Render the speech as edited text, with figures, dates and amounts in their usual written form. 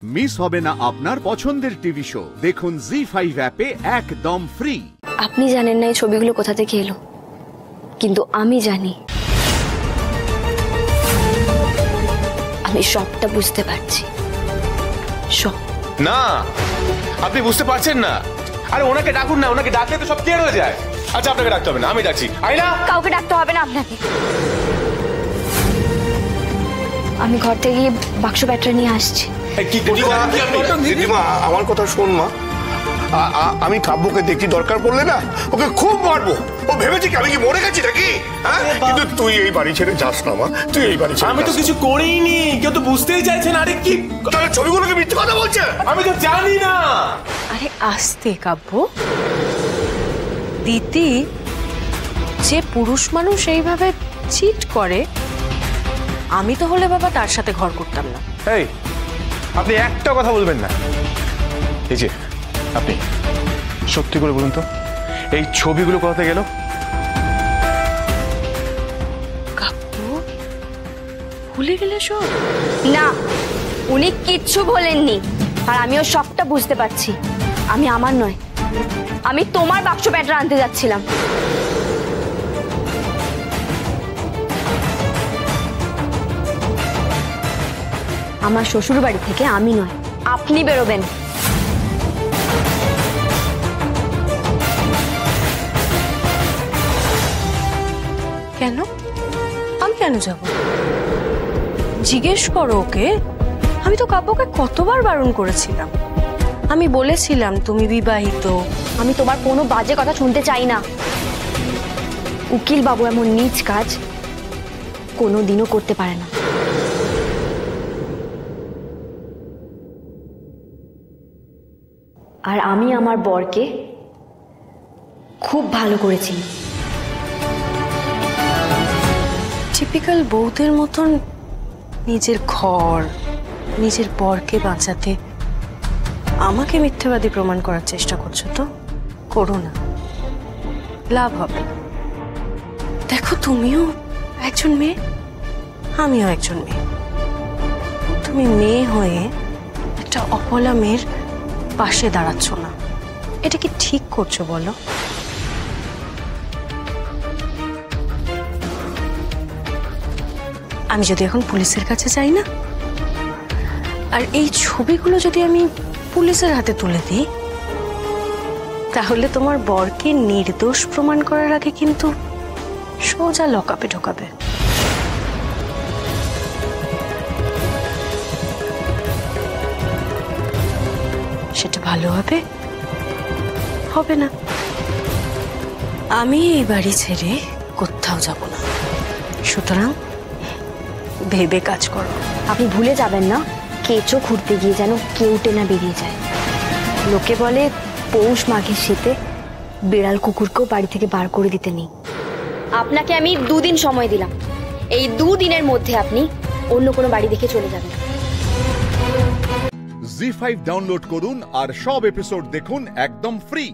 Miss হবে না আপনার পছন্দের টিভি শো। দেখুন জি5 অ্যাপে একদম ফ্রি। আপনি জানেন না এই ছবিগুলো কোথা থেকে এলো, কিন্তু আমি জানি। আমি সবটা বুঝতে পারছি। সব না, আপনি বুঝতে পারছেন না। আরে ওনাকে ডাকুন না, ওনাকে ডাকলে তো সব ক্লিয়ার হয়ে যায়। আচ্ছা আপনাকে ডাকতে হবে না, আমি ডাকছি। আইনা, কাউকে ডাকতে হবে না আপনাকে। আমি ঘর থেকে গিয়ে বাক্স ব্যাটারি নিয়ে আসছি। দিদিমা আমার কথা শোন মা, আমি কাব্যকে দেখি, দরকার পড়লে না ওকে খুব মারবো। ও ভেবেছে কি আমি কি মরে গেছি নাকি? কিন্তু তুই এই বাড়ি ছেড়ে যাস না মা, তুই এই বাড়ি ছেড়ে। আমি তো কিছু করিনি, কেউ তো বুঝতেই চাইছে না। আরে কি তাহলে ছবিগুলোকে মিথ্যে কথা বলছে? আমি তো জানি না। আরে আস্তে কাব্য, দিদি যে পুরুষ মানুষ এইভাবে চিট করে, আমি তো হলে বাবা তার সাথে ঘর করতাম না। এই আপনি একটা কথা বলবেন না। এই যে আপনি সত্যি করে বলুন তো, এই ছবিগুলো কোথা থেকে গেল? কাব্য ভুলে গেলে সব? না, উনি কিচ্ছু বলেননি। আর আমিও সবটা বুঝতে পারছি। আমি আমার নয়, আমি তোমার বাক্স ব্যাটারি আনতে যাচ্ছিলাম। আমার শ্বশুর বাড়ি থেকে আমি নয়, আপনি বেরোবেন। কেন? আমি কেন যাব? জিজ্ঞেস করো ওকে। আমি তো কাব্যকে কতবার বারণ করেছিলাম। আমি বলেছিলাম তুমি বিবাহিত। আমি তোমার কোনো বাজে কথা শুনতে চাই না। উকিল বাবু এমন নীচ কাজ কোনোদিনও করতে পারে না। আর আমি আমার বরকে খুব ভালো করেছি। টিপিক্যাল বউদের মতন নিজের ঘর, নিজের বরকে বাঁচাতে আমাকে মিথ্যাবাদী প্রমাণ করার চেষ্টা করছো তো? করো না, লাভ হবে। দেখো তুমিও একজন মেয়ে, আমিও একজন মেয়ে। তুমি মেয়ে হয়ে একটা অপলা মেয়ের পাশে দাঁড়াচ্ছ না। এটা কি ঠিক করছো বলো? আমি যদি এখন পুলিশের কাছে যাই না, আর এই ছবিগুলো যদি আমি পুলিশের হাতে তুলে দিই, তাহলে তোমার বরকে নির্দোষ প্রমাণ করার আগে কিন্তু সোজা লকআপে ঢোকাবে। সেটা ভালো হবে? হবে না। আমি এই বাড়ি ছেড়ে কোথাও যাব না। সুতরাং ভেবে কাজ করো। আপনি ভুলে যাবেন না, কেঁচো খুঁড়তে গিয়ে যেন কেউটে না বেরিয়ে যায়। লোকে বলে পৌষ মাঘের শীতে বিড়াল কুকুরকেও বাড়ি থেকে বার করে দিতে নেই। আপনাকে আমি 2 দিন সময় দিলাম। এই 2 দিনের মধ্যে আপনি অন্য কোনো বাড়ি দেখে চলে যাবেন। জি5 ডাউনলোড করুন আর সব এপিসোড দেখুন একদম ফ্রি।